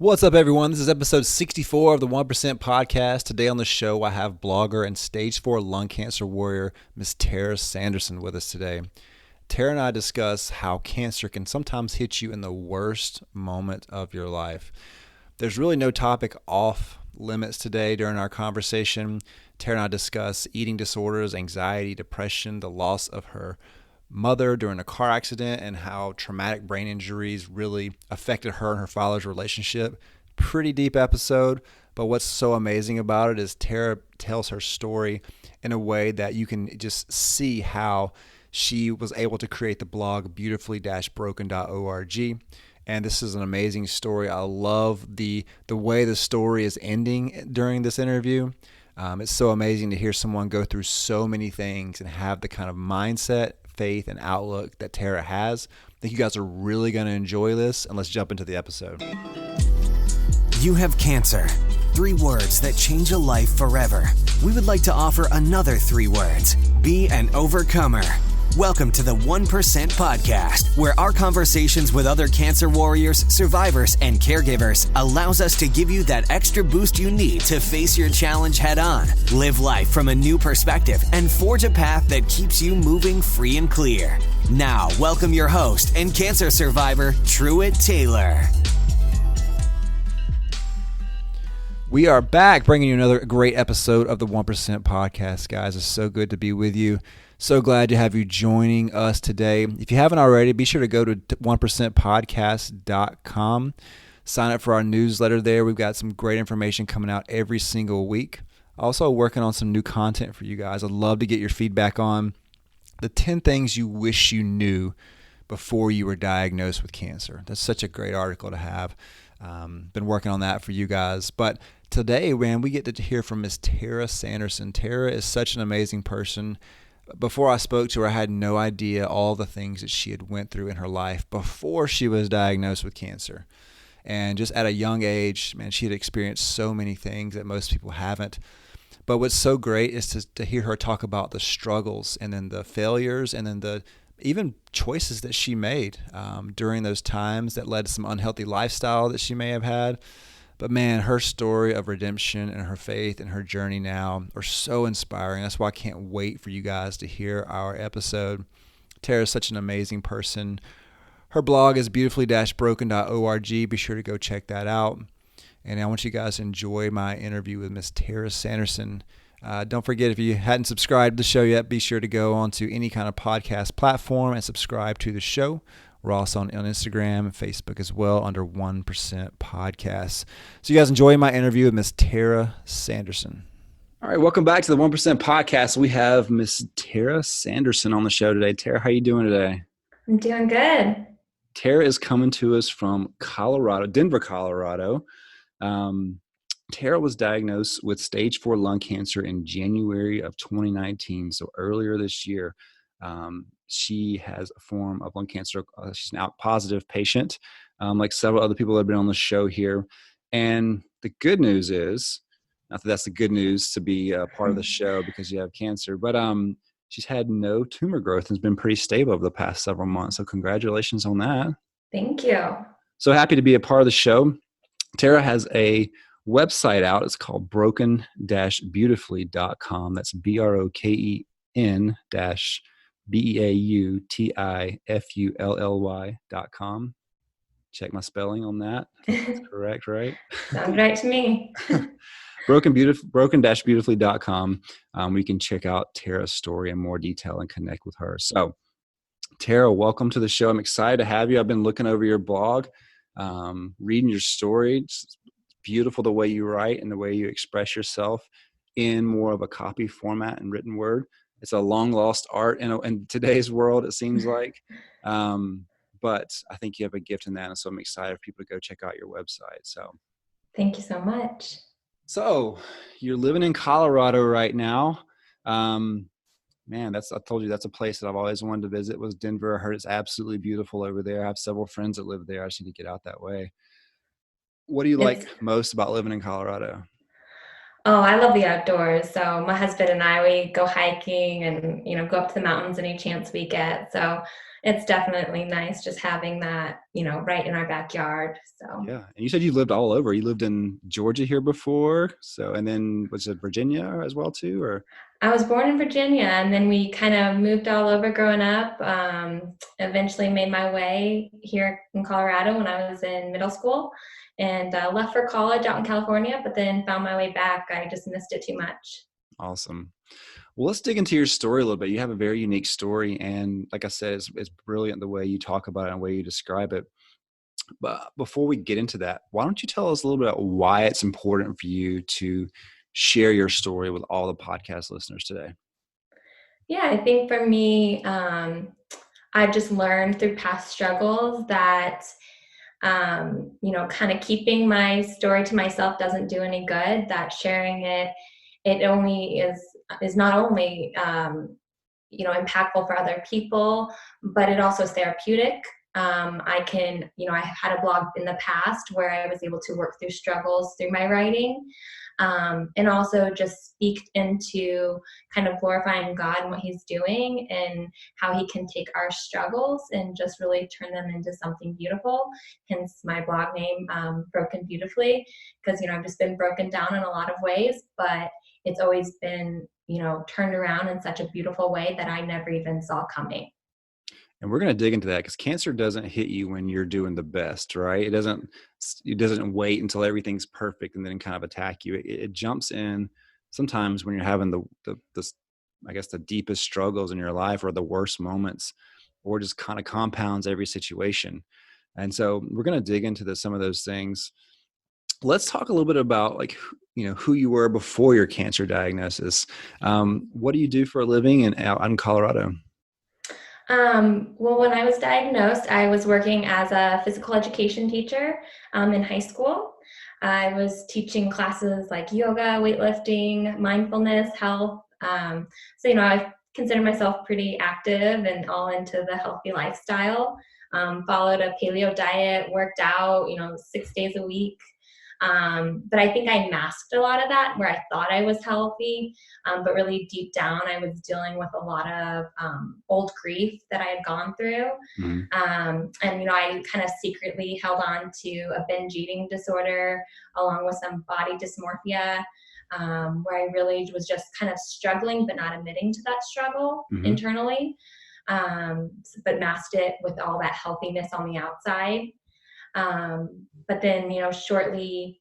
What's up, everyone? This is episode 64 of the 1% podcast. Today on the show, I have blogger and stage 4 lung cancer warrior, Miss Tara Sanderson, with us today. Tara and I discuss how cancer can sometimes hit you in the worst moment of your life. There's really no topic off limits today during our conversation. Tara and I discuss eating disorders, anxiety, depression, the loss of her mother during a car accident, and how traumatic brain injuries really affected her and her father's relationship. Pretty deep episode, but what's so amazing about it is Tara tells her story in a way that you can just see how she was able to create the blog beautifully-broken.org. And this is an amazing story. I love the way the story is ending during this interview. It's so amazing to hear someone go through so many things and have the kind of mindset, faith, and outlook that Tara has. I think you guys are really going to enjoy this, and let's jump into the episode. You have cancer. 3 words that change a life forever. We would like to offer another 3 words. Be an overcomer. Welcome to the 1% podcast, where our conversations with other cancer warriors, survivors, and caregivers allows us to give you that extra boost you need to face your challenge head on, live life from a new perspective, and forge a path that keeps you moving free and clear. Now, welcome your host and cancer survivor, Truett Taylor. We are back bringing you another great episode of the 1% podcast, guys. It's so good to be with you. So glad to have you joining us today. If you haven't already, be sure to go to 1%podcast.com. Sign up for our newsletter there. We've got some great information coming out every single week. Also working on some new content for you guys. I'd love to get your feedback on the 10 things you wish you knew before you were diagnosed with cancer. That's such a great article to have. Been working on that for you guys. But today, man, we get to hear from Miss Tara Sanderson. Tara is such an amazing person. Before I spoke to her, I had no idea all the things that she had went through in her life before she was diagnosed with cancer. And just at a young age, man, she had experienced so many things that most people haven't. But what's so great is to hear her talk about the struggles and then the failures and then the even choices that she made during those times that led to some unhealthy lifestyle that she may have had. But man, her story of redemption and her faith and her journey now are so inspiring. That's why I can't wait for you guys to hear our episode. Tara is such an amazing person. Her blog is beautifully-broken.org. Be sure to go check that out. And I want you guys to enjoy my interview with Miss Tara Sanderson. Don't forget, if you hadn't subscribed to the show yet, be sure to go onto any kind of podcast platform and subscribe to the show. We're also on Instagram and Facebook as well under 1% Podcasts. So you guys enjoy my interview with Miss Tara Sanderson. All right, welcome back to the 1% Podcast. We have Miss Tara Sanderson on the show today. Tara, how are you doing today? I'm doing good. Tara is coming to us from Colorado, Denver, Colorado. Tara was diagnosed with stage 4 lung cancer in January of 2019, so earlier this year. She has a form of lung cancer. She's an ALK-positive patient, like several other people that have been on the show here. And the good news is, not that that's the good news to be a part of the show because you have cancer, but she's had no tumor growth and has been pretty stable over the past several months. So congratulations on that. Thank you. So happy to be a part of the show. Tara has a website out. It's called broken-beautifully.com. That's BROKEN-BEAUTIFULLY.com. Check my spelling on that. That's correct, right? Sounds right to me. Broken-beautifully.com. We can check out Tara's story in more detail and connect with her. So, Tara, welcome to the show. I'm excited to have you. I've been looking over your blog, reading your story. It's beautiful the way you write and the way you express yourself in more of a copy format and written word. It's a long lost art in today's world, it seems like. But I think you have a gift in that. And so I'm excited for people to go check out your website. So thank you so much. So you're living in Colorado right now. Man, I told you that's a place that I've always wanted to visit, was Denver. I heard it's absolutely beautiful over there. I have several friends that live there. I just need to get out that way. What do you like most about living in Colorado? Oh, I love the outdoors. So my husband and I, we go hiking and, go up to the mountains any chance we get. So it's definitely nice just having that, right in our backyard. So Yeah. And you said you lived all over. You lived in Georgia here before. So, and then was it Virginia as well too, or? I was born in Virginia, and then we kind of moved all over growing up. Eventually made my way here in Colorado when I was in middle school, and left for college out in California, but then found my way back. I just missed it too much. Awesome. Well, let's dig into your story a little bit. You have a very unique story. And like I said, it's brilliant the way you talk about it and the way you describe it. But before we get into that, why don't you tell us a little bit about why it's important for you to share your story with all the podcast listeners today? Yeah, I think for me, I've just learned through past struggles that kind of keeping my story to myself doesn't do any good. That sharing it only is not only impactful for other people, but it also is therapeutic. I had a blog in the past where I was able to work through struggles through my writing, and also just speak into kind of glorifying God and what He's doing and how He can take our struggles and just really turn them into something beautiful. Hence my blog name, Broken Beautifully, because I've just been broken down in a lot of ways, but it's always been turned around in such a beautiful way that I never even saw coming. And we're going to dig into that because cancer doesn't hit you when you're doing the best, right? It doesn't wait until everything's perfect and then kind of attack you. It jumps in sometimes when you're having the I guess the deepest struggles in your life or the worst moments, or just kind of compounds every situation. And so we're going to dig into some of those things. Let's talk a little bit about who you were before your cancer diagnosis. What do you do for a living out in Colorado? Well, when I was diagnosed, I was working as a physical education teacher in high school. I was teaching classes like yoga, weightlifting, mindfulness, health. I consider myself pretty active and all into the healthy lifestyle. Followed a paleo diet, worked out, 6 days a week. But I think I masked a lot of that where I thought I was healthy, but really deep down, I was dealing with a lot of old grief that I had gone through. Mhm. I kind of secretly held on to a binge eating disorder along with some body dysmorphia, where I really was just kind of struggling, but not admitting to that struggle Mhm. internally, but masked it with all that healthiness on the outside. But then, shortly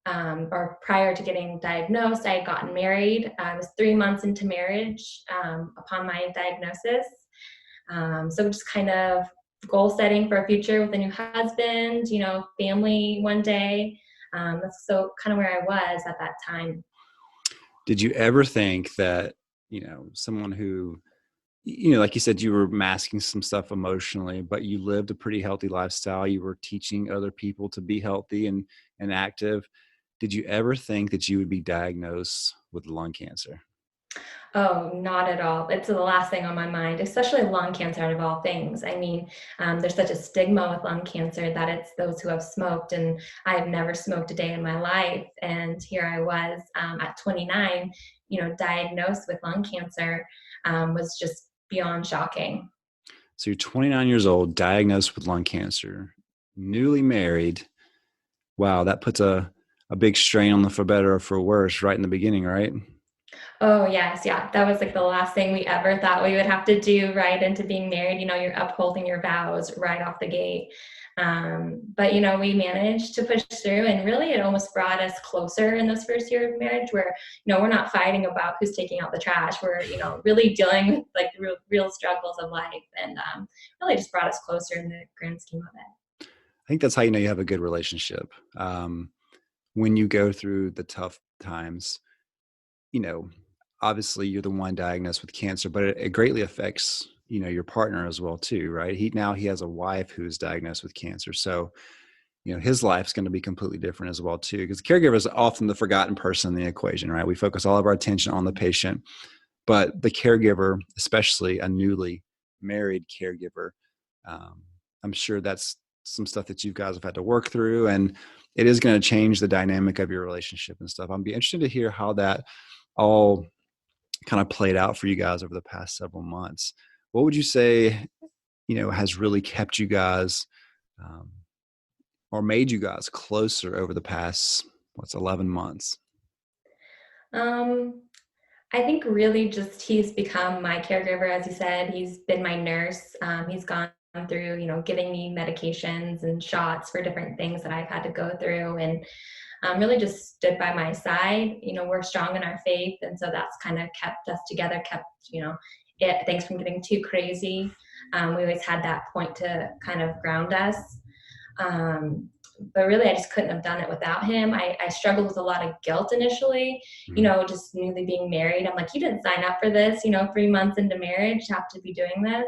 or prior to getting diagnosed, I had gotten married. I was 3 months into marriage upon my diagnosis. So just kind of goal setting for a future with a new husband, family one day. That's so kind of where I was at that time. Did you ever think that, someone who, like you said, you were masking some stuff emotionally, but you lived a pretty healthy lifestyle. You were teaching other people to be healthy and active. Did you ever think that you would be diagnosed with lung cancer? Oh, not at all. It's the last thing on my mind, especially lung cancer out of all things. I mean, there's such a stigma with lung cancer that it's those who have smoked, and I have never smoked a day in my life. And here I was at 29, diagnosed with lung cancer, was just beyond shocking. So you're 29 years old, diagnosed with lung cancer, newly married. Wow, that puts a big strain on the for better or for worse right in the beginning, right? Oh, yes, yeah. That was like the last thing we ever thought we would have to do right into being married. You're upholding your vows right off the gate. But we managed to push through, and really it almost brought us closer in this first year of marriage where, we're not fighting about who's taking out the trash. We're, really dealing with like the real struggles of life, and really just brought us closer in the grand scheme of it. I think that's how you know you have a good relationship. When you go through the tough times, you know, obviously you're the one diagnosed with cancer, but it greatly affects, your partner as well too, right? He has a wife who's diagnosed with cancer. So, his life's going to be completely different as well too, because the caregiver is often the forgotten person in the equation, right? We focus all of our attention on the patient, but the caregiver, especially a newly married caregiver, um, I'm sure that's some stuff that you guys have had to work through, and it is going to change the dynamic of your relationship and stuff. I'd be interested to hear how that all kind of played out for you guys over the past several months. What would you say has really kept you guys um, or made you guys closer over the past, 11 months? Um, I think really just he's become my caregiver, as you said. He's been my nurse. He's gone through, giving me medications and shots for different things that I've had to go through, and really just stood by my side. We're strong in our faith, and so that's kind of kept us together, kept, things from getting too crazy. We always had that point to kind of ground us. Um, but really, I just couldn't have done it without him. I struggled with a lot of guilt initially, just newly being married. I'm like, you didn't sign up for this, 3 months into marriage, have to be doing this.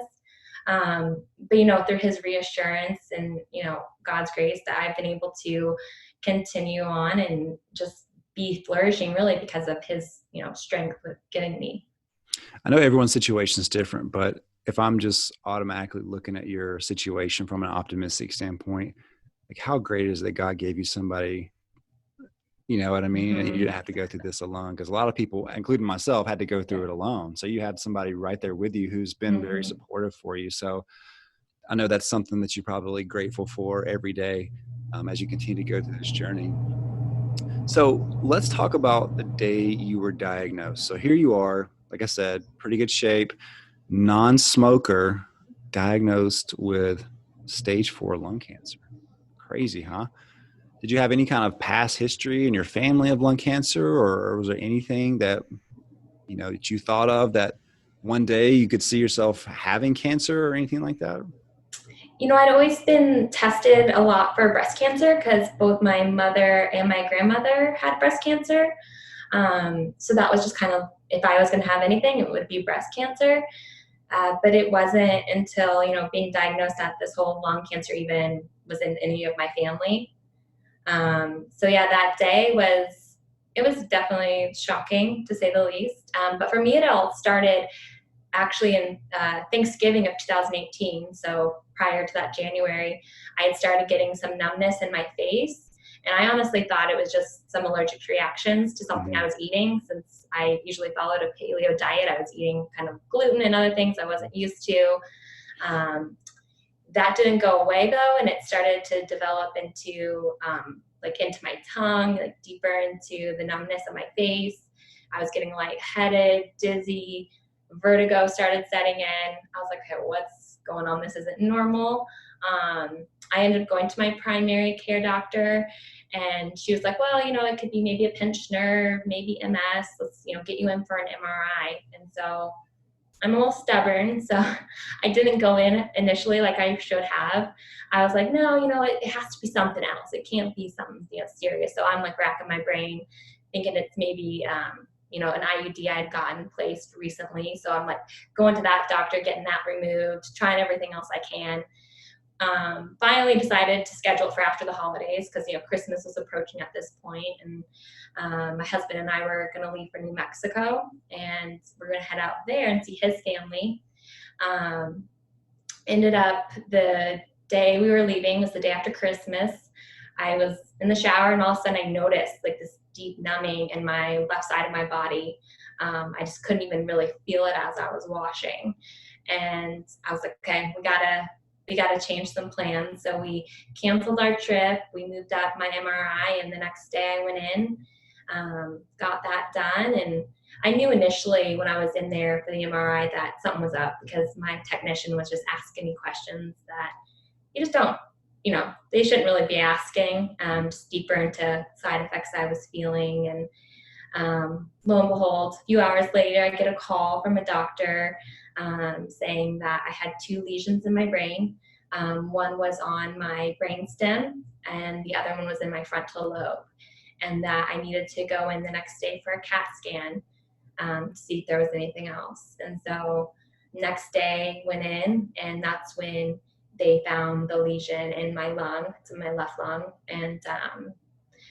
But through his reassurance and, God's grace, that I've been able to continue on and just be flourishing really because of his, strength with getting me. I know everyone's situation is different, but if I'm just automatically looking at your situation from an optimistic standpoint, like how great is it that God gave you somebody, you know what I mean? And you didn't Mm-hmm. have to go through this alone, because a lot of people, including myself, had to go through it alone. So you had somebody right there with you who's been very Mm-hmm. supportive for you. So I know that's something that you're probably grateful for every day as you continue to go through this journey. So let's talk about the day you were diagnosed. So here you are, like I said, pretty good shape, non-smoker, diagnosed with stage 4 lung cancer. Crazy, huh? Did you have any kind of past history in your family of lung cancer, or was there anything that that you thought of that one day you could see yourself having cancer or anything like that? I'd always been tested a lot for breast cancer because both my mother and my grandmother had breast cancer. So that was just kind of, if I was going to have anything, it would be breast cancer. But it wasn't until, being diagnosed that this whole lung cancer even was in any of my family. So yeah, that day it was definitely shocking to say the least. But for me, it all started actually in Thanksgiving of 2018. So prior to that January, I had started getting some numbness in my face. And I honestly thought it was just some allergic reactions to something I was eating. Since I usually followed a paleo diet, I was eating kind of gluten and other things I wasn't used to. Um, that didn't go away though, and it started to develop into into my tongue, like deeper into the numbness of my face. I was getting lightheaded, dizzy, vertigo started setting in. I was like, okay, what's going on? This isn't normal. I ended up going to my primary care doctor, and she was like, well, it could be maybe a pinched nerve, maybe MS. Let's, get you in for an MRI. And so I'm a little stubborn, so I didn't go in initially like I should have. I was like, no, it has to be something else. It can't be something, serious. So I'm like racking my brain, thinking it's maybe, an IUD I had gotten placed recently. So I'm like going to that doctor, getting that removed, trying everything else I can. Finally decided to schedule it for after the holidays because Christmas was approaching at this point, and my husband and I were going to leave for New Mexico, and we're going to head out there and see his family. Um, Ended up the day we were leaving was the day after Christmas. I was in the shower, and all of a sudden I noticed like this deep numbing in my left side of my body. I just couldn't even really feel it as I was washing. And I was like, okay, we gotta change some plans. So we canceled our trip. We moved up my MRI, and the next day I went in, got that done. And I knew initially when I was in there for the MRI that something was up because my technician was just asking me questions that you just don't, they shouldn't really be asking, just deeper into side effects I was feeling. And lo and behold, a few hours later, I get a call from a doctor saying that I had 2 lesions in my brain. One was on my brainstem, and the other one was in my frontal lobe, and that I needed to go in the next day for a CAT scan to see if there was anything else. And so next day went in, and that's when they found the lesion in my lung. It's in my left lung. And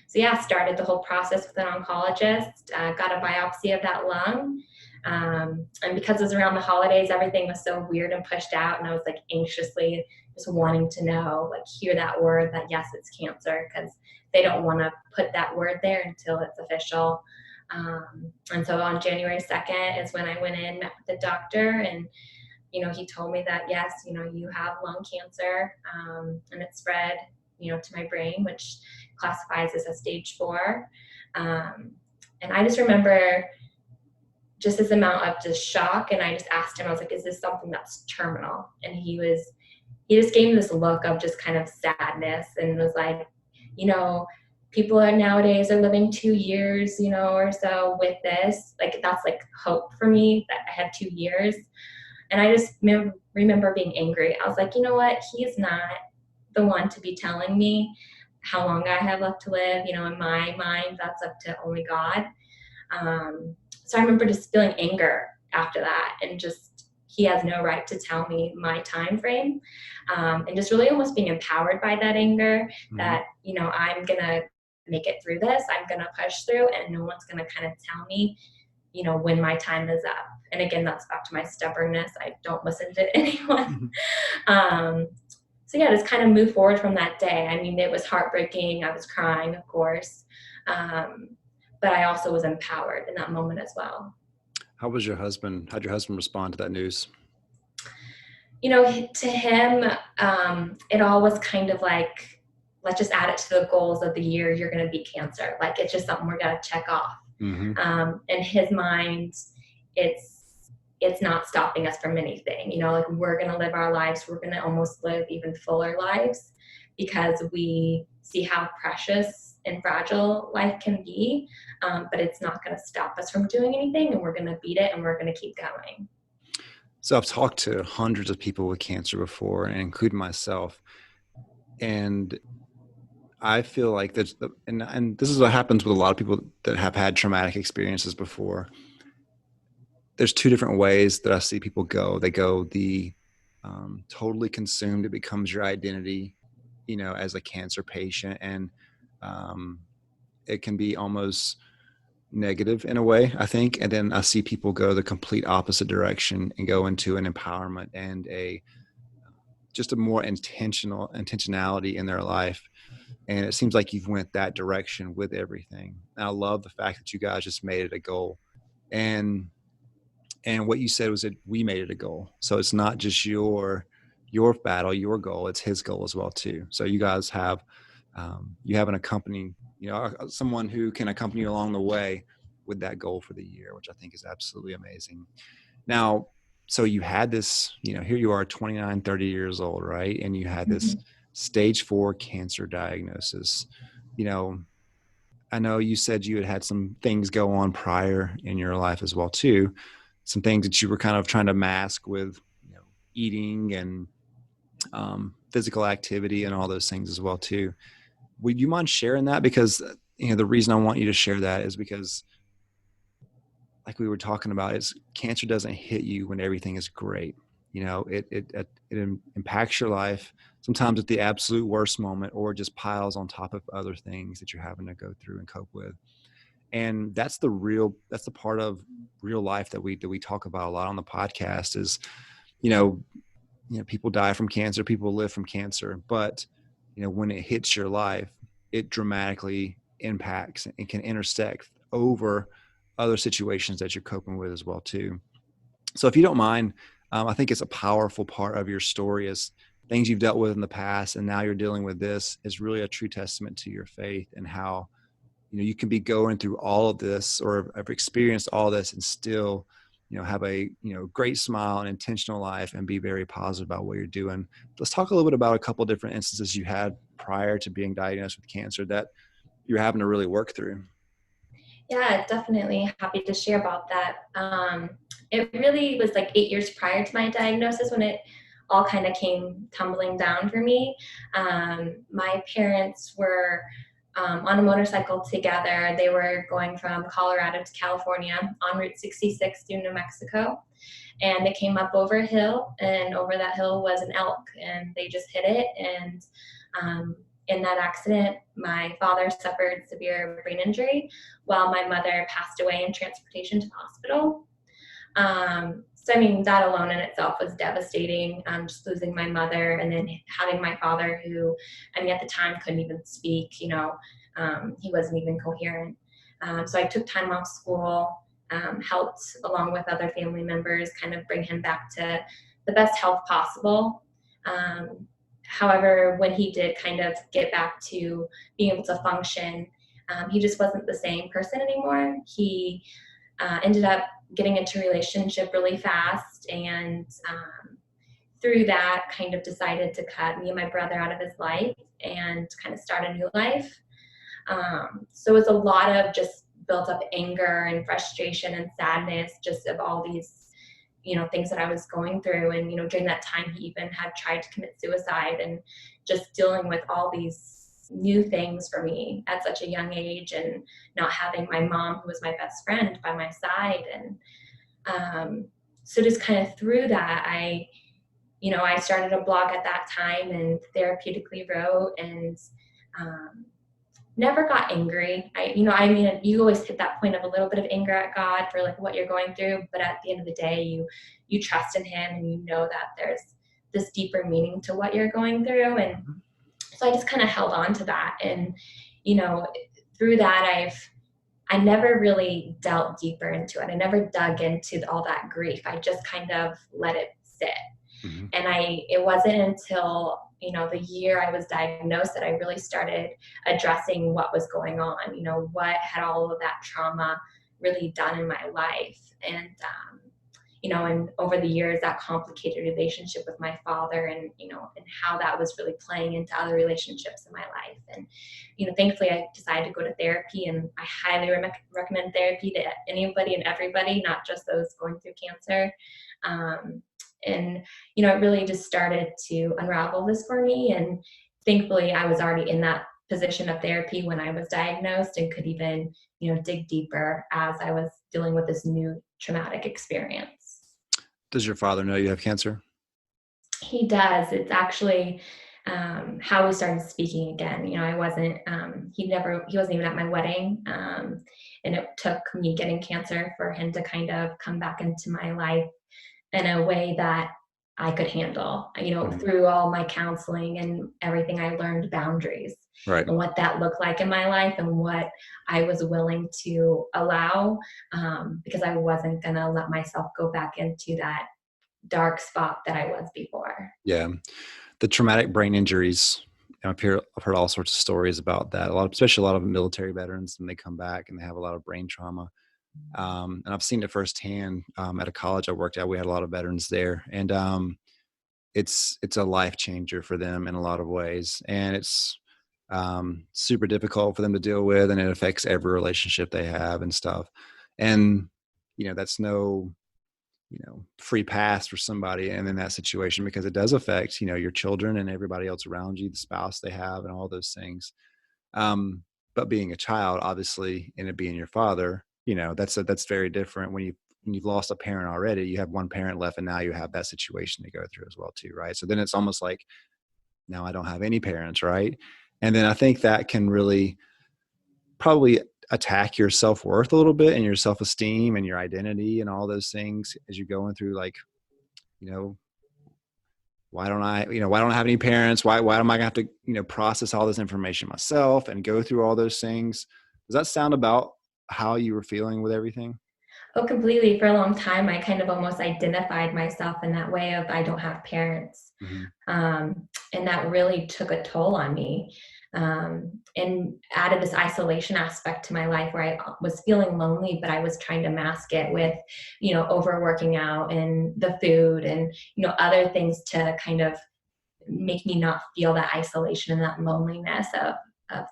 so yeah, started the whole process with an oncologist, got a biopsy of that lung. And because it was around the holidays, everything was so weird and pushed out. And I was like anxiously just wanting to know, like hear that word that yes, it's cancer, because they don't want to put that word there until it's official. And so on January 2nd is when I went in, met with the doctor, and he told me that, yes, you have lung cancer, and it spread, to my brain, which classifies as a stage 4. Um, and I just remember just this amount of just shock. And I just asked him, I was like, is this something that's terminal? And he just gave me this look of just kind of sadness and was like, you know, people are nowadays are living 2 years, or so with this. Like, that's like hope for me that I had 2 years. And I just remember being angry. I was like, you know what? He's not the one to be telling me how long I have left to live. In my mind, that's up to only God. So I remember just feeling anger after that, and just he has no right to tell me my time frame, and just really almost being empowered by that anger, that I'm gonna make it through this, I'm gonna push through, and no one's gonna kind of tell me when my time is up. And again, that's back to my stubbornness. I don't listen to anyone. So yeah, just kind of move forward from that day. I mean, it was heartbreaking. I was crying, of course. But I also was empowered in that moment as well. How'd your husband respond to that news? To him, it all was kind of like, let's just add it to the goals of the year. You're going to beat cancer. Like, it's just something we're going to check off. In his mind, it's not stopping us from anything. Like, we're going to live our lives. We're going to almost live even fuller lives, because we see how precious and fragile life can be. But it's not going to stop us from doing anything, and we're going to beat it, and we're going to keep going. So I've talked to hundreds of people with cancer before, and including myself. And I feel like and this is what happens with a lot of people that have had traumatic experiences before. There's two different ways that I see people go. They go the totally consumed. It becomes your identity, as a cancer patient. And it can be almost negative in a way, I think. And then I see people go the complete opposite direction and go into an empowerment and just a more intentionality in their life. And it seems like you've went that direction with everything. And I love the fact that you guys just made it a goal. And what you said was that we made it a goal. So it's not just your battle, your goal, it's his goal as well too. So you guys have, you have an accompanying, someone who can accompany you along the way with that goal for the year, which I think is absolutely amazing. Now, so you had this, here you are 29, 30 years old, right? And you had this stage 4 cancer diagnosis. I know you said you had some things go on prior in your life as well too. Some things that you were kind of trying to mask with, eating and physical activity and all those things as well too. Would you mind sharing that? Because, the reason I want you to share that is because, like we were talking about, is cancer doesn't hit you when everything is great. It impacts your life sometimes at the absolute worst moment, or just piles on top of other things that you're having to go through and cope with. And that's the part of real life that we talk about a lot on the podcast is, people die from cancer, people live from cancer, but when it hits your life, it dramatically impacts and can intersect over other situations that you're coping with as well too. So if you don't mind, I think it's a powerful part of your story, is things you've dealt with in the past, and now you're dealing with this, is really a true testament to your faith and how, you can be going through all of this, or have experienced all this, and still, have a, great smile and intentional life and be very positive about what you're doing. Let's talk a little bit about a couple of different instances you had prior to being diagnosed with cancer that you're having to really work through. Yeah, definitely happy to share about that. It really was like 8 years prior to my diagnosis when it all kind of came tumbling down for me. My parents were on a motorcycle together. They were going from Colorado to California on Route 66 through New Mexico. And it came up over a hill, and over that hill was an elk, and they just hit it. And in that accident, my father suffered severe brain injury, while my mother passed away in transportation to the hospital. So, I mean, that alone in itself was devastating, just losing my mother, and then having my father who, at the time couldn't even speak, he wasn't even coherent. So I took time off school, helped along with other family members kind of bring him back to the best health possible. However, when he did kind of get back to being able to function, he just wasn't the same person anymore. He ended up getting into a relationship really fast, and through that kind of decided to cut me and my brother out of his life and kind of start a new life. So it was a lot of just built up anger and frustration and sadness, just of all these, things that I was going through. And, during that time, he even had tried to commit suicide, and just dealing with all these new things for me at such a young age, and not having my mom, who was my best friend, by my side. And so just kind of through that, I started a blog at that time and therapeutically wrote, and never got angry. You always hit that point of a little bit of anger at God for like what you're going through, but at the end of the day, you trust in Him, and you know that there's this deeper meaning to what you're going through. And so I just kind of held on to that, and through that, I never really delved deeper into it. I never dug into all that grief. I just kind of let it sit. Mm-hmm. And it wasn't until the year I was diagnosed that I really started addressing what was going on. What had all of that trauma really done in my life. And and over the years, that complicated relationship with my father, and and how that was really playing into other relationships in my life. And thankfully, I decided to go to therapy, and I highly recommend therapy to anybody and everybody, not just those going through cancer. And it really just started to unravel this for me. And thankfully, I was already in that position of therapy when I was diagnosed, and could even dig deeper as I was dealing with this new traumatic experience. Does your father know you have cancer? He does. It's actually how we started speaking again. I wasn't, he wasn't even at my wedding. And it took me getting cancer for him to kind of come back into my life in a way that I could handle, through all my counseling and everything. I learned boundaries, right, and what that looked like in my life, and what I was willing to allow, because I wasn't going to let myself go back into that dark spot that I was before. Yeah. The traumatic brain injuries, I've heard all sorts of stories about that. Especially a lot of military veterans, when they come back and they have a lot of brain trauma. And I've seen it firsthand at a college I worked at. We had a lot of veterans there, and it's a life changer for them in a lot of ways. And it's super difficult for them to deal with, and it affects every relationship they have and stuff. And, that's no, free pass for somebody and in that situation, because it does affect, your children and everybody else around you, the spouse they have, and all those things. But being a child, obviously, and it being your father, that's very different. When you've lost a parent already, you have one parent left, and now you have that situation to go through as well too, right? So then it's almost like, now I don't have any parents, right? And then I think that can really probably attack your self-worth a little bit, and your self-esteem and your identity and all those things as you're going through, like, why don't I have any parents? Why am I gonna have to, process all this information myself and go through all those things? Does that sound about how you were feeling with everything? Oh, completely. For a long time, I kind of almost identified myself in that way of, I don't have parents. Mm-hmm. And that really took a toll on me, and added this isolation aspect to my life, where I was feeling lonely, but I was trying to mask it with, overworking out and the food and, other things to kind of make me not feel that isolation and that loneliness of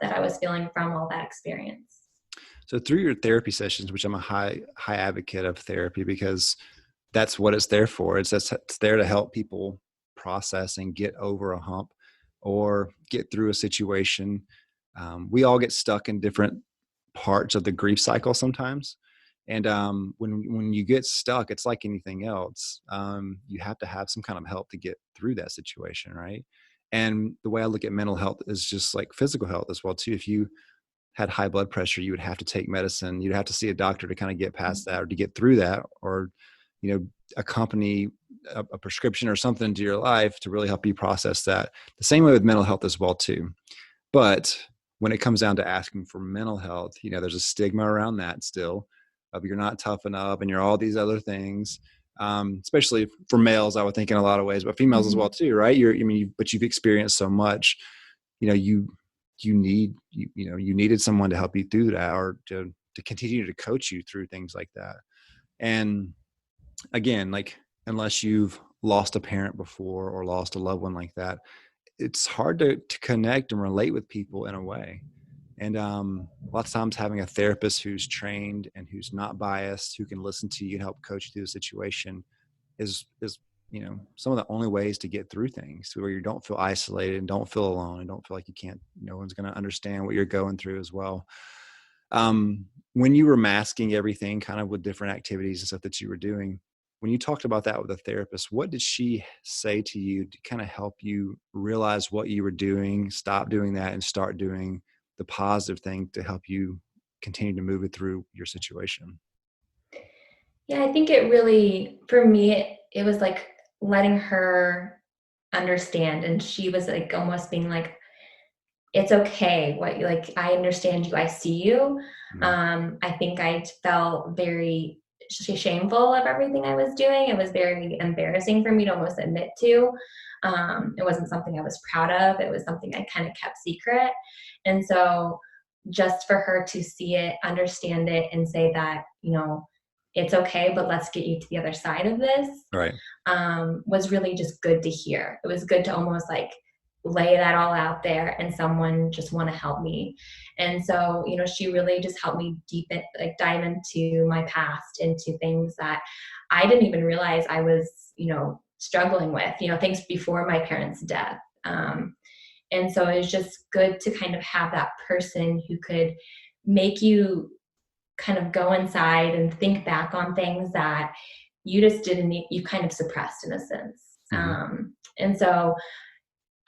that I was feeling from all that experience. So through your therapy sessions, which I'm a high advocate of therapy, because that's what it's there for. It's there to help people process and get over a hump or get through a situation. We all get stuck in different parts of the grief cycle sometimes. And when you get stuck, it's like anything else. You have to have some kind of help to get through that situation, right? And the way I look at mental health is just like physical health as well too. If you had high blood pressure, you would have to take medicine. You'd have to see a doctor to kind of get past that, or to get through that, or, accompany a prescription or something into your life to really help you process that. The same way with mental health as well too. But when it comes down to asking for mental health, there's a stigma around that still, of you're not tough enough and you're all these other things. Especially for males, I would think in a lot of ways, but females as well Mhm. too, right? But you've experienced so much. You needed someone to help you through that, or to continue to coach you through things like that. And again, like, unless you've lost a parent before or lost a loved one like that, it's hard to connect and relate with people in a way. And lots of times having a therapist who's trained and who's not biased, who can listen to you and help coach you through the situation is some of the only ways to get through things, where you don't feel isolated and don't feel alone and don't feel like you can't, no one's going to understand what you're going through as well. When you were masking everything kind of with different activities and stuff that you were doing, when you talked about that with a therapist, what did she say to you to kind of help you realize what you were doing, stop doing that, and start doing the positive thing to help you continue to move it through your situation? Yeah, I think it really, for me, it was like letting her understand, and she was like almost being like, it's okay. What, like, I understand you. I see you. Mhm. I think I felt very shameful of everything I was doing. It was very embarrassing for me to almost admit to. It wasn't something I was proud of. It was something I kind of kept secret. And so, just for her to see it, understand it, and say that, it's okay, but let's get you to the other side of this, Right. was really just good to hear. It was good to almost like lay that all out there and someone just want to help me. And so, she really just helped me like dive into my past, into things that I didn't even realize I was, struggling with, things before my parents' death. And so it was just good to kind of have that person who could make you kind of go inside and think back on things that you just didn't, you kind of suppressed in a sense. Hmm. And so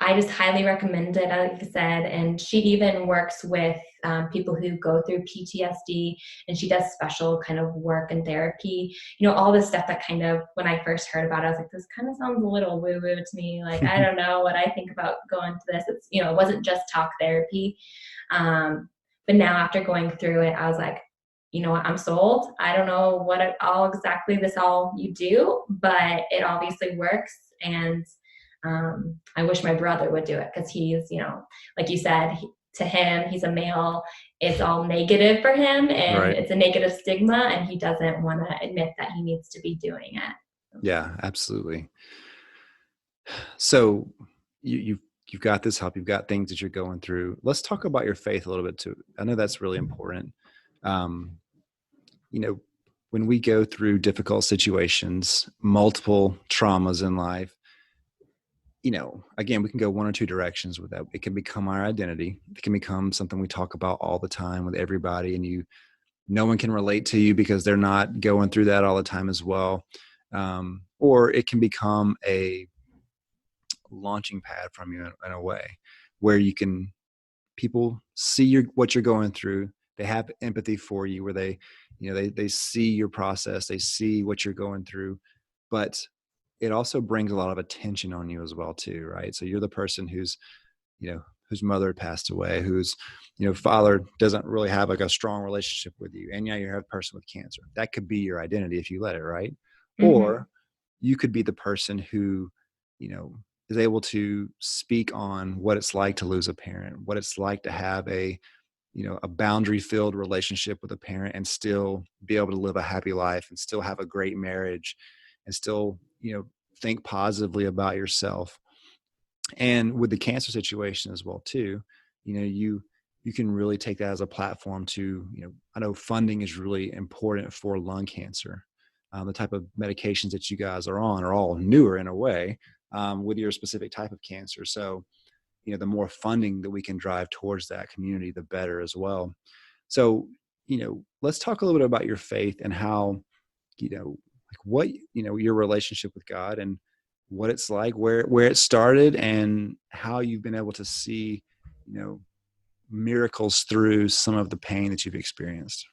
I just highly recommend it, like I said. And she even works with people who go through PTSD, and she does special kind of work and therapy. All this stuff that kind of, when I first heard about it, I was like, this kind of sounds a little woo woo to me. Like, I don't know what I think about going to this. It's, it wasn't just talk therapy. But now after going through it, I was like, you know what, I'm sold. I don't know what it all exactly this all you do, but it obviously works. And I wish my brother would do it, because he's, like you said, to him, he's a male. It's all negative for him, and Right. it's a negative stigma, and he doesn't want to admit that he needs to be doing it. Yeah, absolutely. So you've got this help, you've got things that you're going through. Let's talk about your faith a little bit too. I know that's really important. Um, you know, when we go through difficult situations, multiple traumas in life, again, we can go one or two directions with that. It can become our identity. It can become something we talk about all the time with everybody, and no one can relate to you because they're not going through that all the time as well. Or it can become a launching pad from you in a way where people see what you're going through. They have empathy for you, where they see your process, they see what you're going through, but it also brings a lot of attention on you as well too, right? So you're the person whose mother passed away, whose father doesn't really have like a strong relationship with you, and yeah, you're a person with cancer. That could be your identity if you let it, right? Mm-hmm. Or you could be the person who you know is able to speak on what it's like to lose a parent, what it's like to have a boundary filled relationship with a parent and still be able to live a happy life and still have a great marriage and still think positively about yourself. And with the cancer situation as well too, you can really take that as a platform to, I know funding is really important for lung cancer. The type of medications that you guys are on are all newer in a way, with your specific type of cancer. So the more funding that we can drive towards that community, the better as well. So let's talk a little bit about your faith and how, like what, your relationship with God and what it's like, where it started, and how you've been able to see, you know, miracles through some of the pain that you've experienced.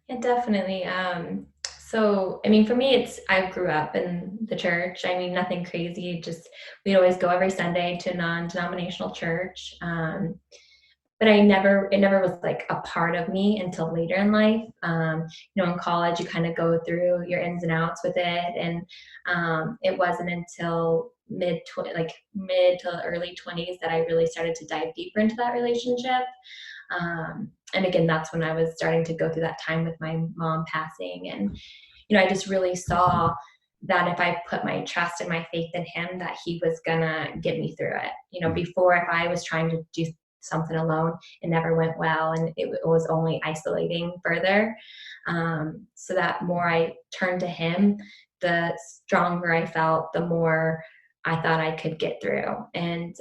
Yeah, definitely. So, I mean, for me, I grew up in the church. I mean, nothing crazy. Just we'd always go every Sunday to a non-denominational church. but it never was like a part of me until later in life. In college, you kind of go through your ins and outs with it. And it wasn't until mid to early 20s that I really started to dive deeper into that relationship. And again, that's when I was starting to go through that time with my mom passing. And, I just really saw that if I put my trust and my faith in him, that he was gonna get me through it. Before, if I was trying to do something alone, it never went well, and it was only isolating further. So that more I turned to him, the stronger I felt, the more I thought I could get through. And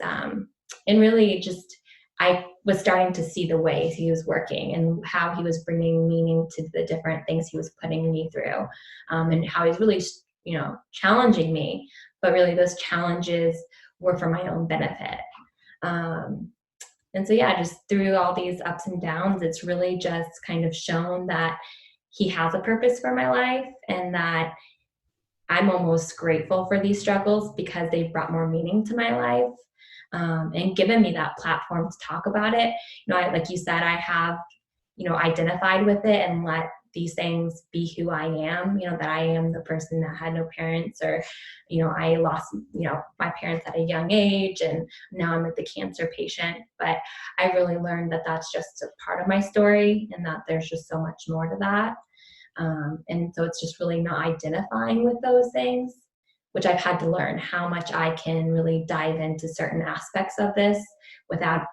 really just I was starting to see the ways he was working and how he was bringing meaning to the different things he was putting me through, and how he's really, challenging me. But really, those challenges were for my own benefit. And so, yeah, just through all these ups and downs, it's really just kind of shown that he has a purpose for my life, and that I'm almost grateful for these struggles because they've brought more meaning to my life, and given me that platform to talk about it. Like you said, I have, identified with it and let these things be who I am, that I am the person that had no parents, or, I lost, my parents at a young age, and now I'm the cancer patient. But I really learned that that's just a part of my story, and that there's just so much more to that. And so it's just really not identifying with those things, which I've had to learn how much I can really dive into certain aspects of this without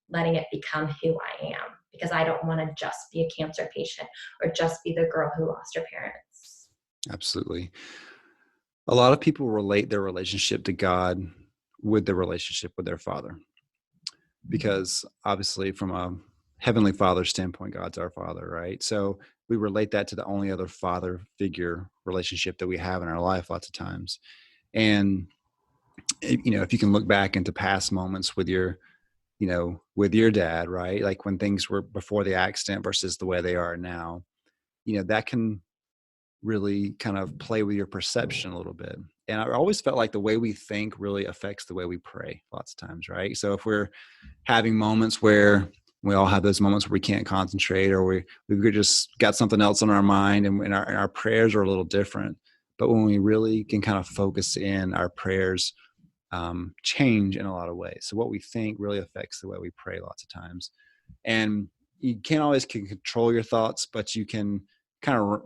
letting it become who I am, because I don't want to just be a cancer patient or just be the girl who lost her parents. Absolutely. A lot of people relate their relationship to God with their relationship with their father, because obviously from a heavenly father standpoint, God's our father, right? So we relate that to the only other father figure relationship that we have in our life lots of times. And, if you can look back into past moments with with your dad, right? Like when things were before the accident versus the way they are now, that can really kind of play with your perception a little bit. And I always felt like the way we think really affects the way we pray lots of times, right? So if we're having moments where we all have those moments where we can't concentrate, or we've just got something else on our mind, and our prayers are a little different. But when we really can kind of focus in, our prayers change in a lot of ways. So what we think really affects the way we pray lots of times. And you can't always control your thoughts, but you can kind of,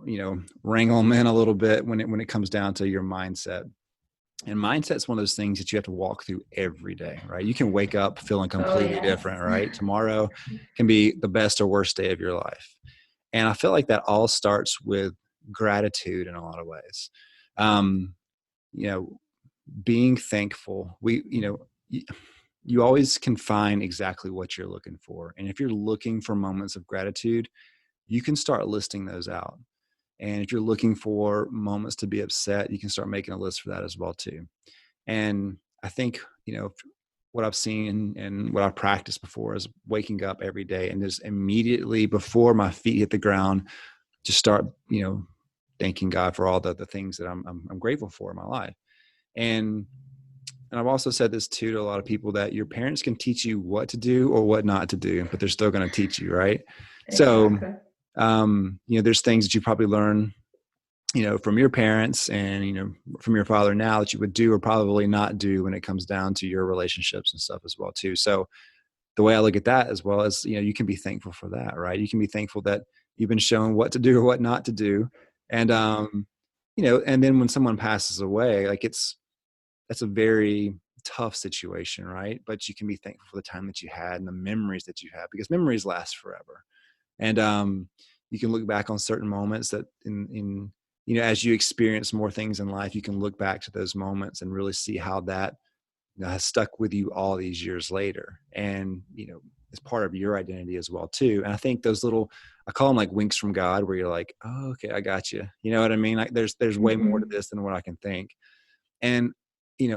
wrangle them in a little bit when it comes down to your mindset. And mindset's one of those things that you have to walk through every day, right? You can wake up feeling completely different, right? Tomorrow can be the best or worst day of your life. And I feel like that all starts with gratitude in a lot of ways. Um, you know, being thankful. You always can find exactly what you're looking for. And if you're looking for moments of gratitude, you can start listing those out. And if you're looking for moments to be upset, you can start making a list for that as well too. And I think, what I've seen and what I've practiced before is waking up every day and just immediately before my feet hit the ground, just start, thanking God for all the things that I'm grateful for in my life. And I've also said this too to a lot of people, that your parents can teach you what to do or what not to do, but they're still going to teach you, right? Exactly. So, there's things that you probably learn, from your parents and, from your father now that you would do or probably not do when it comes down to your relationships and stuff as well too. So the way I look at that, as well as, you can be thankful for that, right? You can be thankful that you've been shown what to do or what not to do. And, and then when someone passes away, like that's a very tough situation, right? But you can be thankful for the time that you had and the memories that you have, because memories last forever. And you can look back on certain moments that as you experience more things in life, you can look back to those moments and really see how that has stuck with you all these years later. And, it's part of your identity as well too. And I think those little, I call them like winks from God, where you're like, oh, okay, I got you. You know what I mean? Like there's way more to this than what I can think. And,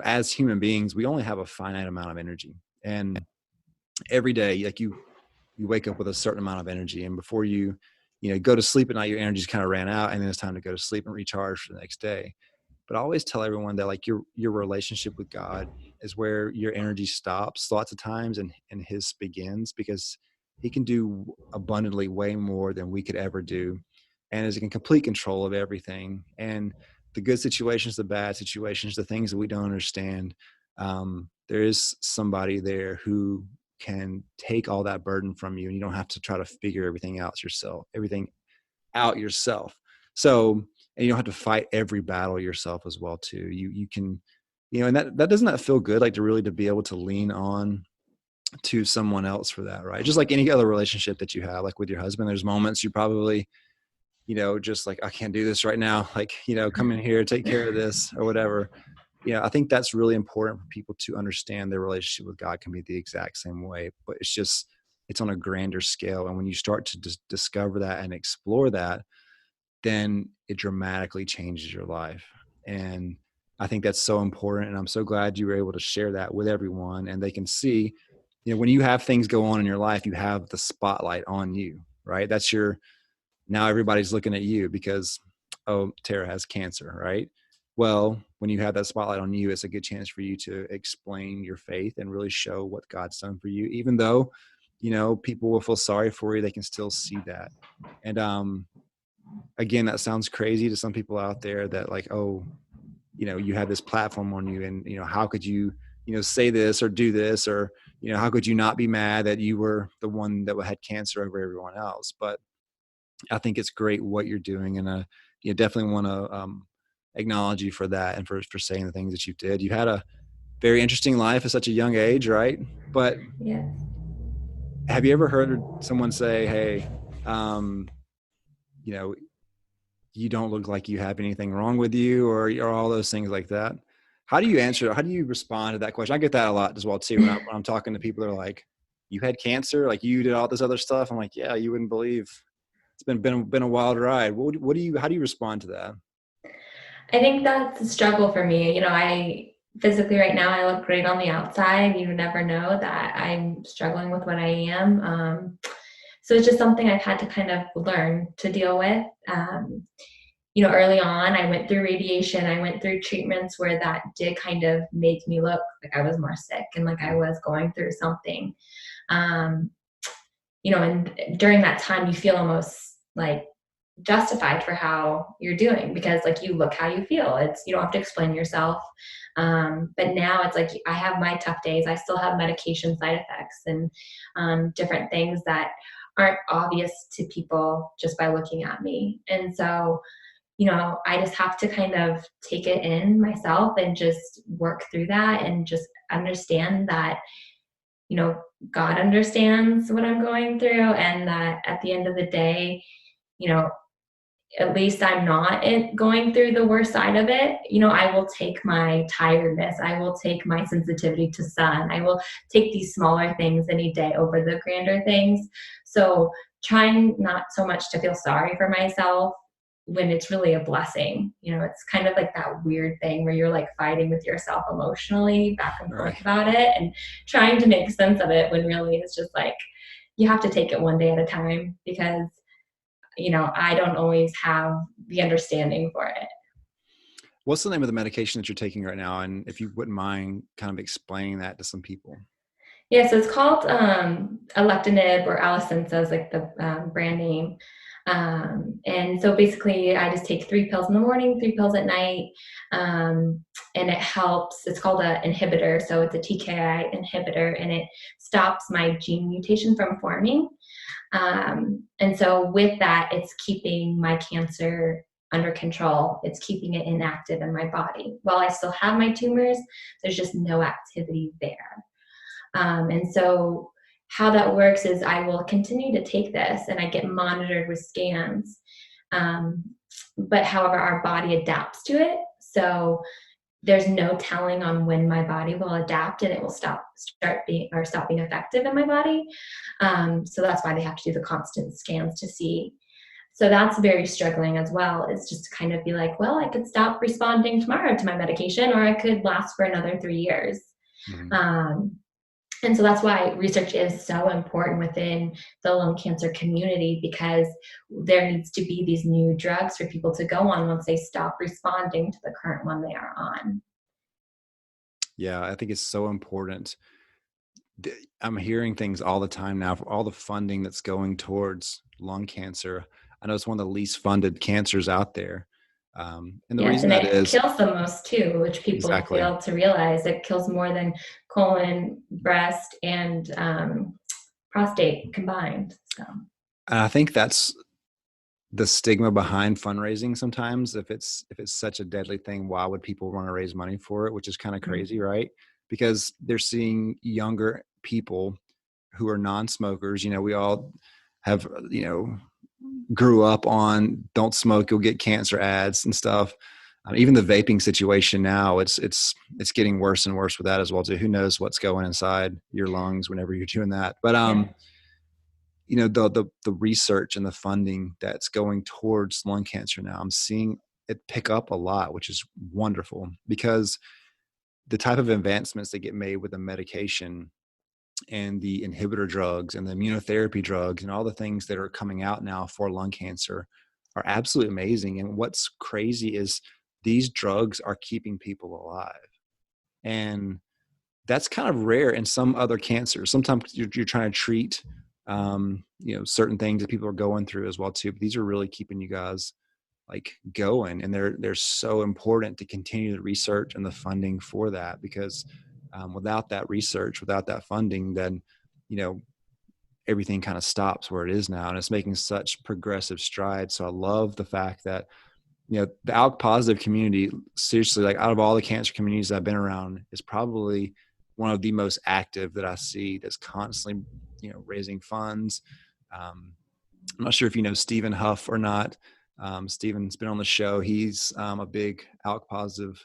as human beings, we only have a finite amount of energy. And every day, like you wake up with a certain amount of energy. And before you go to sleep at night, your energy's kind of ran out, and then it's time to go to sleep and recharge for the next day. But I always tell everyone that like your relationship with God is where your energy stops lots of times and his begins, because He can do abundantly way more than we could ever do, and is in complete control of everything. And the good situations, the bad situations, the things that we don't understand, there is somebody there who can take all that burden from you, and you don't have to try to figure everything out yourself. So, and you don't have to fight every battle yourself as well too. You can, and that doesn't that feel good, like to be able to lean on to someone else for that, right? Just like any other relationship that you have, like with your husband, there's moments you probably, just like, I can't do this right now. Like, come in here, take care of this or whatever. I think that's really important for people to understand their relationship with God can be the exact same way, but it's on a grander scale. And when you start to discover that and explore that, then it dramatically changes your life. And I think that's so important. And I'm so glad you were able to share that with everyone, and they can see, when you have things go on in your life, you have the spotlight on you, right? Now everybody's looking at you because, oh, Tara has cancer, right? Well, when you have that spotlight on you, it's a good chance for you to explain your faith and really show what God's done for you. Even though, people will feel sorry for you, they can still see that. And again, that sounds crazy to some people out there that like, oh, you have this platform on you, and, how could you, say this or do this, or, how could you not be mad that you were the one that had cancer over everyone else? But I think it's great what you're doing. And you definitely want to acknowledge you for that, and for saying the things that you did. You had a very interesting life at such a young age, right? But Yes. have you ever heard someone say, hey, you know, you don't look like you have anything wrong with you, or all those things like that? How do you answer? How do you respond to that question? I get that a lot as well too. When I'm talking to people that are like, you had cancer, like you did all this other stuff. I'm like, yeah, you wouldn't believe. It's been a wild ride. How do you respond to that? I think that's a struggle for me. I physically right now, I look great on the outside. You never know that I'm struggling with what I am. So it's just something I've had to kind of learn to deal with. Early on, I went through radiation. I went through treatments where that did kind of make me look like I was more sick and like I was going through something. Um, and during that time, you feel almost like justified for how you're doing because like you look how you feel. You don't have to explain yourself. But now it's like I have my tough days. I still have medication side effects and different things that aren't obvious to people just by looking at me. And so, I just have to kind of take it in myself and just work through that and just understand that, God understands what I'm going through, and that at the end of the day, you know, at least I'm not going through the worst side of it. I will take my tiredness. I will take my sensitivity to sun. I will take these smaller things any day over the grander things. So trying not so much to feel sorry for myself when it's really a blessing. It's kind of like that weird thing where you're like fighting with yourself emotionally back and forth Right. about it and trying to make sense of it when really it's just like you have to take it one day at a time because I don't always have the understanding for it. What's the name of the medication that you're taking right now? And if you wouldn't mind kind of explaining that to some people. Yeah, so it's called alectinib or Alecensa is like the brand name. And so basically I just take 3 pills in the morning, 3 pills at night. And it helps. It's called an inhibitor. So it's a TKI inhibitor and it stops my gene mutation from forming. And so with that, it's keeping my cancer under control. It's keeping it inactive in my body. While I still have my tumors, there's just no activity there. And so how that works is I will continue to take this and I get monitored with scans. But however, our body adapts to it. So there's no telling on when my body will adapt and it will stop being effective in my body. So that's why they have to do the constant scans to see. So that's very struggling as well, is just to kind of be like, well, I could stop responding tomorrow to my medication, or I could last for another 3 years. Mm-hmm. And so that's why research is so important within the lung cancer community, because there needs to be these new drugs for people to go on once they stop responding to the current one they are on. Yeah, I think it's so important. I'm hearing things all the time now for all the funding that's going towards lung cancer. I know it's one of the least funded cancers out there. And the Yes, reason and that it is kills the most too, which people exactly, fail to realize. It kills more than colon, breast, and prostate combined. So and I think that's the stigma behind fundraising sometimes. If it's such a deadly thing, why would people want to raise money for it, which is kind of crazy, right? Because they're seeing younger people who are non-smokers. We all have grew up on don't smoke, you'll get cancer ads and stuff. Even the vaping situation now, it's getting worse and worse with that as well too. Who knows what's going inside your lungs whenever you're doing that? But yeah. the research and the funding that's going towards lung cancer now, I'm seeing it pick up a lot, which is wonderful, because the type of advancements that get made with the medication and the inhibitor drugs and the immunotherapy drugs and all the things that are coming out now for lung cancer are absolutely amazing. And what's crazy is these drugs are keeping people alive. And that's kind of rare in some other cancers. Sometimes you're trying to treat, certain things that people are going through as well too. But these are really keeping you guys like going, and they're so important to continue the research and the funding for that, because without that research, without that funding, then you know everything kind of stops where it is now, and it's making such progressive strides. So I love the fact that the ALK positive community, seriously, like out of all the cancer communities I've been around, is probably one of the most active that I see, that's constantly raising funds. I'm not sure if you know Stephen Huff or not. Stephen's been on the show. He's a big ALK positive.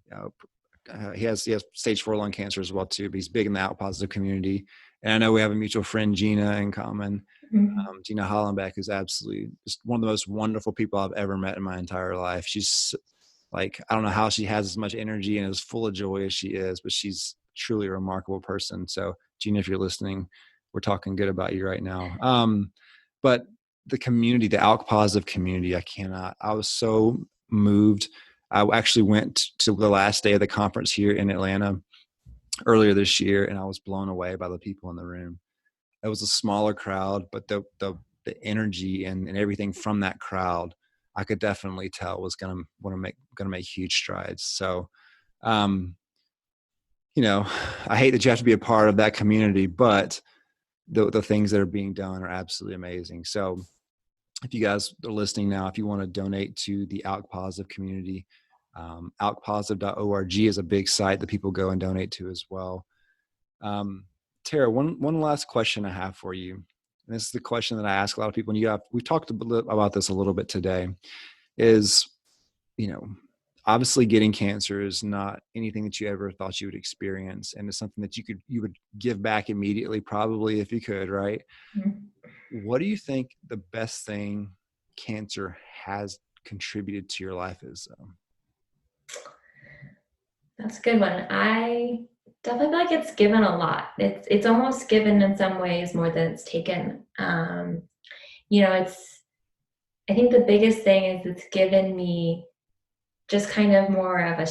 Uh, he has stage 4 lung cancer as well too, but he's big in the ALK positive community. And I know we have a mutual friend, Gina, in common. Mhm. Gina Hollenbeck is absolutely just one of the most wonderful people I've ever met in my entire life. She's like, I don't know how she has as much energy and as full of joy as she is, but she's truly a remarkable person. So Gina, if you're listening, we're talking good about you right now. But the community, the ALK positive community, I was so moved. I actually went to the last day of the conference here in Atlanta earlier this year, and I was blown away by the people in the room. It was a smaller crowd, but the energy and everything from that crowd, I could definitely tell was gonna make huge strides. So, um, I hate that you have to be a part of that community, but the things that are being done are absolutely amazing. So, if you guys are listening now, if you want to donate to the ALK positive community, alkpositive.org is a big site that people go and donate to as well. Tara, one last question I have for you. And this is the question that I ask a lot of people. And we've talked about this a little bit today, is, you know, obviously getting cancer is not anything that you ever thought you would experience. And it's something that you would give back immediately, probably, if you could, right? Mhm. What do you think the best thing cancer has contributed to your life is? That's a good one. I definitely feel like it's given a lot. It's almost given in some ways more than it's taken. It's I think the biggest thing is it's given me just kind of more of a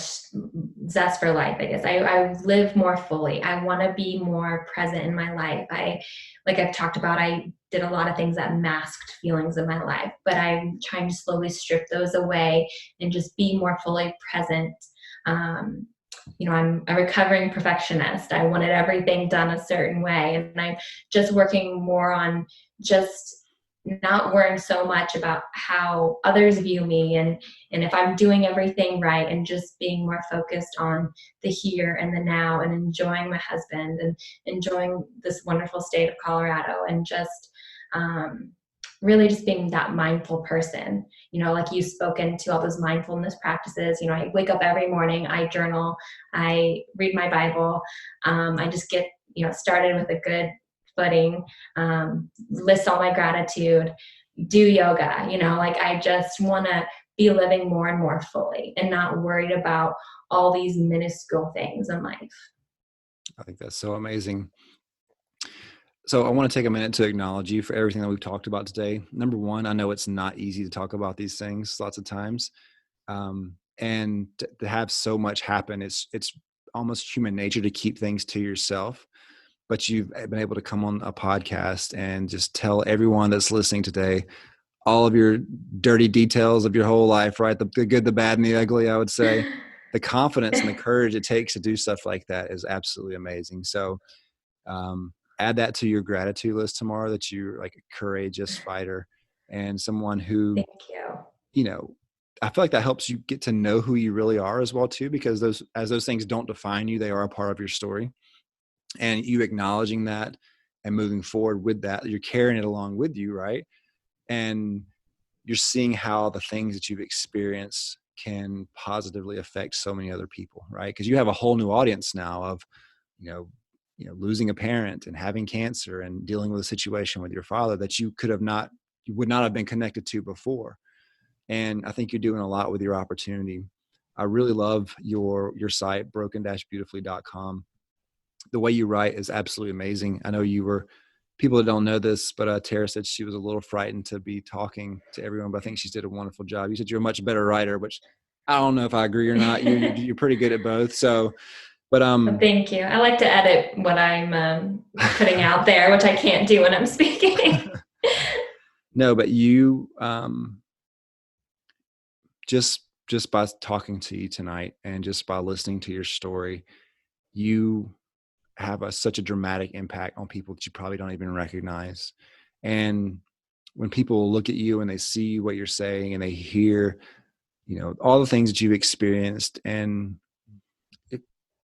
zest for life, I guess. I live more fully. I want to be more present in my life. Like I've talked about, I did a lot of things that masked feelings in my life, but I'm trying to slowly strip those away and just be more fully present. Um, I'm a recovering perfectionist. I wanted everything done a certain way, and I'm just working more on just not worrying so much about how others view me and if I'm doing everything right, and just being more focused on the here and the now, and enjoying my husband and enjoying this wonderful state of Colorado, and just really just being that mindful person. Like you've spoken to all those mindfulness practices. I wake up every morning, I journal, I read my Bible, I just get started with a good footing, list all my gratitude, do yoga. Like I just want to be living more and more fully and not worried about all these minuscule things in life. I think that's so amazing. So I want to take a minute to acknowledge you for everything that we've talked about today. Number one, I know it's not easy to talk about these things lots of times. And to have so much happen, it's almost human nature to keep things to yourself, but you've been able to come on a podcast and just tell everyone that's listening today all of your dirty details of your whole life, right? The good, the bad, and the ugly, I would say. The confidence and the courage it takes to do stuff like that is absolutely amazing. So add that to your gratitude list tomorrow, that you're like a courageous fighter and someone who, Thank you. I feel like that helps you get to know who you really are as well too, because those things don't define you, they are a part of your story. And you acknowledging that and moving forward with that, you're carrying it along with you, right? And you're seeing how the things that you've experienced can positively affect so many other people, right? Because you have a whole new audience now of, losing a parent and having cancer and dealing with a situation with your father that you would not have been connected to before. And I think you're doing a lot with your opportunity. I really love your site, broken-beautifully.com. The way you write is absolutely amazing. I know people that don't know this, but Tara said she was a little frightened to be talking to everyone, but I think she did a wonderful job. You said you're a much better writer, which I don't know if I agree or not. You're pretty good at both. So, but Well, thank you. I like to edit what I'm putting out there, which I can't do when I'm speaking. No, but you just by talking to you tonight and just by listening to your story, you have such a dramatic impact on people that you probably don't even recognize. And when people look at you and they see what you're saying and they hear, all the things that you've experienced, and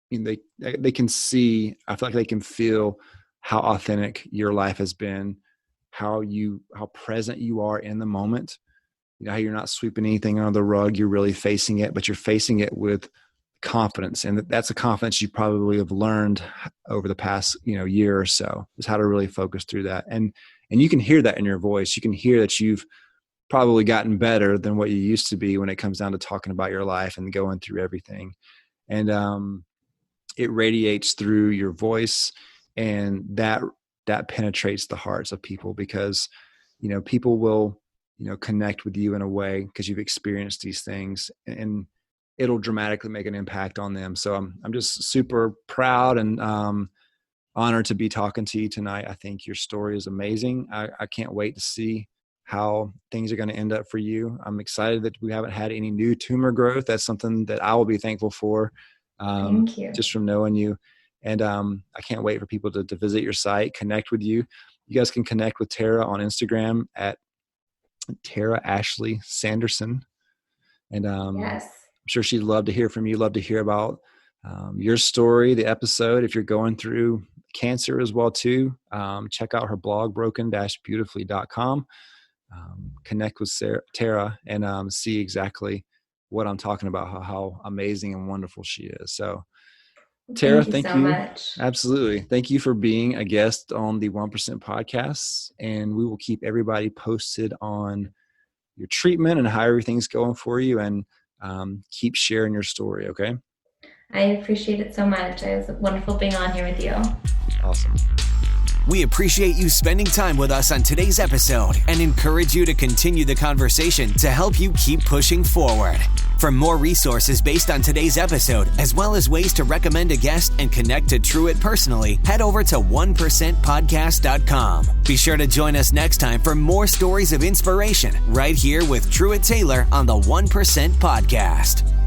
they can see, I feel like they can feel how authentic your life has been, how present you are in the moment, how you're not sweeping anything under the rug, you're really facing it, but you're facing it with confidence. And that's a confidence you probably have learned over the past, year or so, is how to really focus through that. And you can hear that in your voice. You can hear that you've probably gotten better than what you used to be when it comes down to talking about your life and going through everything. And it radiates through your voice, and that penetrates the hearts of people, because, people will, connect with you in a way because you've experienced these things, and it'll dramatically make an impact on them. So I'm just super proud and honored to be talking to you tonight. I think your story is amazing. I can't wait to see how things are going to end up for you. I'm excited that we haven't had any new tumor growth. That's something that I will be thankful for. Thank you. Just from knowing you. And I can't wait for people to visit your site, connect with you. You guys can connect with Tara on Instagram at Tara Ashley Sanderson. And yes. I'm sure she'd love to hear from you, love to hear about your story, the episode. If you're going through cancer as well too, check out her blog, broken-beautifully.com. Connect with Tara and see exactly what I'm talking about, how amazing and wonderful she is. So Tara, thank you so much. Absolutely. Thank you for being a guest on the 1% podcast. And we will keep everybody posted on your treatment and how everything's going for you, and keep sharing your story. Okay. I appreciate it so much. It was wonderful being on here with you. Awesome. We appreciate you spending time with us on today's episode and encourage you to continue the conversation to help you keep pushing forward. For more resources based on today's episode, as well as ways to recommend a guest and connect to Truett personally, head over to 1%podcast.com. Be sure to join us next time for more stories of inspiration right here with Truett Taylor on the 1% Podcast.